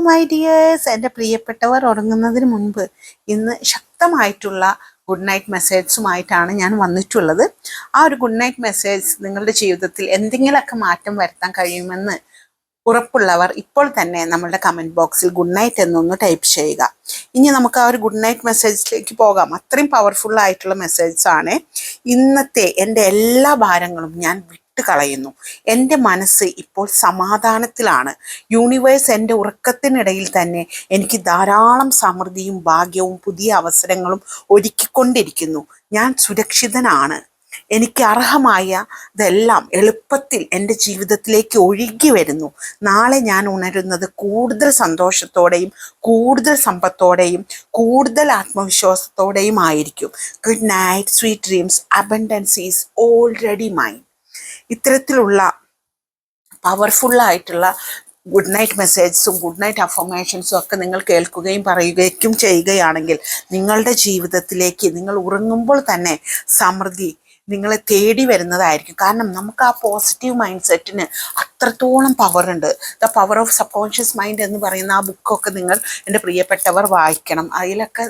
My dears, എൻ്റെ പ്രിയപ്പെട്ടവർ ഉറങ്ങുന്നതിന് മുൻപ് ഇന്ന് ശക്തമായിട്ടുള്ള ഗുഡ് നൈറ്റ് മെസ്സേജുമായിട്ടാണ് ഞാൻ വന്നിട്ടുള്ളത്. ആ ഒരു ഗുഡ് നൈറ്റ് മെസ്സേജ് നിങ്ങളുടെ ജീവിതത്തിൽ എന്തെങ്കിലുമൊക്കെ മാറ്റം വരുത്താൻ കഴിയുമെന്ന് ഉറപ്പുള്ളവർ ഇപ്പോൾ തന്നെ നമ്മളുടെ കമൻറ്റ് ബോക്സിൽ ഗുഡ് നൈറ്റ് എന്നൊന്ന് ടൈപ്പ് ചെയ്യുക. ഇനി നമുക്ക് ആ ഒരു ഗുഡ് നൈറ്റ് മെസ്സേജിലേക്ക് പോകാം. അത്രയും പവർഫുൾ ആയിട്ടുള്ള മെസ്സേജസ് ആണ്. ഇന്നത്തെ എൻ്റെ എല്ലാ ഭാരങ്ങളും ഞാൻ കളയുന്നു. എൻ്റെ മനസ്സ് ഇപ്പോൾ സമാധാനത്തിലാണ്. യൂണിവേഴ്സ് എൻ്റെ ഉറക്കത്തിനിടയിൽ തന്നെ എനിക്ക് ധാരാളം സമൃദ്ധിയും ഭാഗ്യവും പുതിയ അവസരങ്ങളും ഒരുക്കിക്കൊണ്ടിരിക്കുന്നു. ഞാൻ സുരക്ഷിതനാണ്. എനിക്ക് അർഹമായതെല്ലാം എളുപ്പത്തിൽ എൻ്റെ ജീവിതത്തിലേക്ക് ഒഴുകി വരുന്നു. നാളെ ഞാൻ ഉണരുന്നത് കൂടുതൽ സന്തോഷത്തോടെയും കൂടുതൽ സമ്പത്തോടെയും കൂടുതൽ ആത്മവിശ്വാസത്തോടെയും ആയിരിക്കും. Good night, sweet dreams, abundance is already mine. ഇത്തരത്തിലുള്ള പവർഫുള്ളായിട്ടുള്ള ഗുഡ് നൈറ്റ് മെസ്സേജസും ഗുഡ് നൈറ്റ് അഫർമേഷൻസും ഒക്കെ നിങ്ങൾ കേൾക്കുകയും പറയുകയും ചെയ്യുകയാണെങ്കിൽ നിങ്ങളുടെ ജീവിതത്തിലേക്ക് നിങ്ങൾ ഉറങ്ങുമ്പോൾ തന്നെ സമൃദ്ധി നിങ്ങളെ തേടി വരുന്നതായിരിക്കും. കാരണം നമുക്ക് ആ പോസിറ്റീവ് മൈൻഡ് സെറ്റിന് അത്രത്തോളം പവറുണ്ട്. The power of subconscious mind എന്ന് പറയുന്ന ആ ബുക്കൊക്കെ നിങ്ങൾ എൻ്റെ പ്രിയപ്പെട്ടവർ വായിക്കണം. അതിലൊക്കെ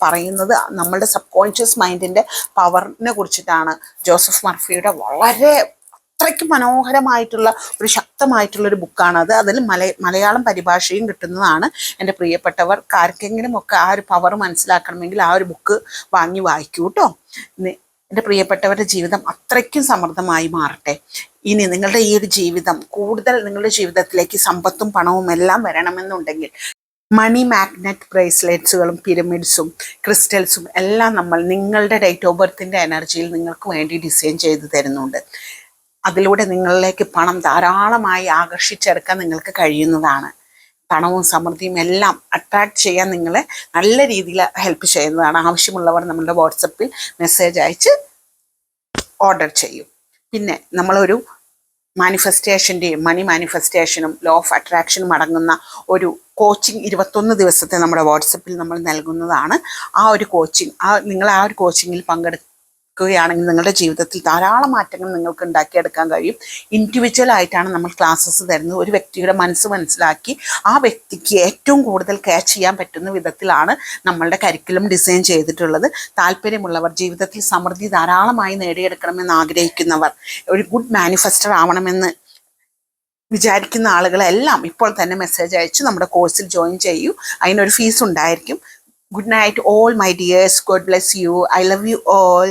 പറയുന്നത് നമ്മളുടെ സബ് കോൺഷ്യസ് മൈൻഡിൻ്റെ പവറിനെ കുറിച്ചിട്ടാണ്. ജോസഫ് മർഫിയുടെ വളരെ അത്രയ്ക്ക് മനോഹരമായിട്ടുള്ള ഒരു ശക്തമായിട്ടുള്ളൊരു ബുക്കാണത്. അതിൽ മലയാളം പരിഭാഷയും കിട്ടുന്നതാണ്. എൻ്റെ പ്രിയപ്പെട്ടവർക്ക് ആർക്കെങ്കിലും ഒക്കെ ആ ഒരു പവർ മനസ്സിലാക്കണമെങ്കിൽ ആ ഒരു ബുക്ക് വാങ്ങി വായിക്കൂ കേട്ടോ. എൻ്റെ പ്രിയപ്പെട്ടവരുടെ ജീവിതം അത്രയ്ക്കും സമൃദ്ധമായി മാറട്ടെ. ഇനി നിങ്ങളുടെ ഈ ഒരു ജീവിതം കൂടുതൽ നിങ്ങളുടെ ജീവിതത്തിലേക്ക് സമ്പത്തും പണവും എല്ലാം വരണമെന്നുണ്ടെങ്കിൽ മണി മാഗ്നറ്റ് ബ്രേസ്ലെറ്റ്സുകളും പിരമിഡ്സും ക്രിസ്റ്റൽസും എല്ലാം നമ്മൾ നിങ്ങളുടെ ഡേറ്റ് ഓഫ് ബർത്തിൻ്റെ എനർജിയിൽ നിങ്ങൾക്ക് വേണ്ടി ഡിസൈൻ ചെയ്ത് തരുന്നുണ്ട്. അതിലൂടെ നിങ്ങളിലേക്ക് പണം ധാരാളമായി ആകർഷിച്ചെടുക്കാൻ നിങ്ങൾക്ക് കഴിയുന്നതാണ്. പണവും സമൃദ്ധിയും എല്ലാം അട്രാക്ട് ചെയ്യാൻ നിങ്ങളെ നല്ല രീതിയിൽ ഹെൽപ്പ് ചെയ്യുന്നതാണ്. ആവശ്യമുള്ളവർ നമ്മളുടെ വാട്സപ്പിൽ മെസ്സേജ് അയച്ച് ഓർഡർ ചെയ്യും. പിന്നെ നമ്മളൊരു മാനിഫെസ്റ്റേഷൻ്റെയും മണി മാനിഫെസ്റ്റേഷനും ലോ ഓഫ് അട്രാക്ഷനും അടങ്ങുന്ന ഒരു കോച്ചിങ് 21 ദിവസത്തെ നമ്മുടെ വാട്സപ്പിൽ നമ്മൾ നൽകുന്നതാണ്. ആ ഒരു കോച്ചിങ് നിങ്ങൾ ആ ഒരു കോച്ചിങ്ങിൽ പങ്കെടുക്കുകയാണെങ്കിൽ നിങ്ങളുടെ ജീവിതത്തിൽ ധാരാളം മാറ്റങ്ങൾ നിങ്ങൾക്ക് ഉണ്ടാക്കിയെടുക്കാൻ കഴിയും. ഇൻഡിവിജ്വൽ ആയിട്ടാണ് നമ്മൾ ക്ലാസ്സസ് തരുന്നത്. ഒരു വ്യക്തിയുടെ മനസ്സ് മനസ്സിലാക്കി ആ വ്യക്തിക്ക് ഏറ്റവും കൂടുതൽ ക്യാച്ച് ചെയ്യാൻ പറ്റുന്ന വിധത്തിലാണ് നമ്മളുടെ കരിക്കുലം ഡിസൈൻ ചെയ്തിട്ടുള്ളത്. താല്പര്യമുള്ളവർ, ജീവിതത്തിൽ സമൃദ്ധി ധാരാളമായി നേടിയെടുക്കണമെന്ന് ആഗ്രഹിക്കുന്നവർ, ഒരു ഗുഡ് മാനിഫെസ്റ്റർ ആവണമെന്ന് വിചാരിക്കുന്ന ആളുകളെല്ലാം ഇപ്പോൾ തന്നെ മെസ്സേജ് അയച്ച് നമ്മുടെ കോഴ്സിൽ ജോയിൻ ചെയ്യൂ. അതിനൊരു ഫീസ് ഉണ്ടായിരിക്കും. Good night all my dears. God bless you. I love you all.